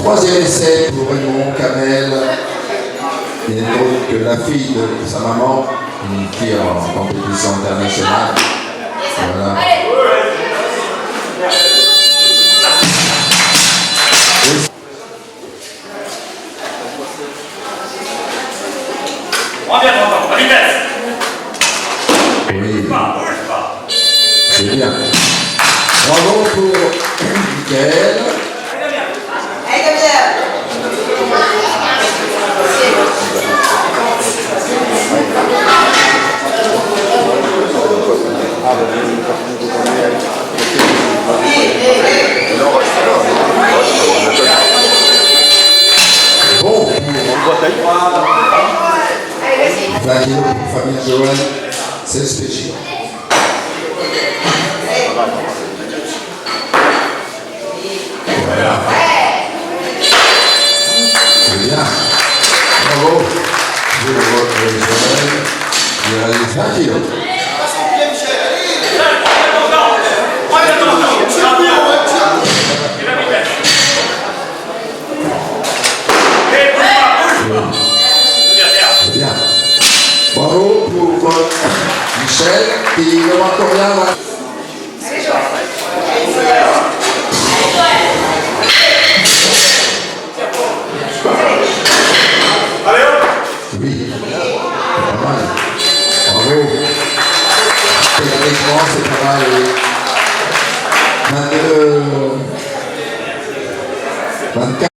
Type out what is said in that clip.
Troisième essai pour Raymond Kamel, qui n'est autre que la fille de sa maman, une fille en compétition internationale. Voilà. La vitesse. Oui. C'est bien. Bravo pour Mickaël. Bon, 20 kilos pour Fabien Joël, c'est spécial. Voilà. C'est bien. Bravo. Je vois Joël, il réalise 20 kilos. Bien. Bravo pour Michel qui ne va encore rien là. Oui, pas mal. Bravo. Techniquement, c'est pas mal. Oui. 24.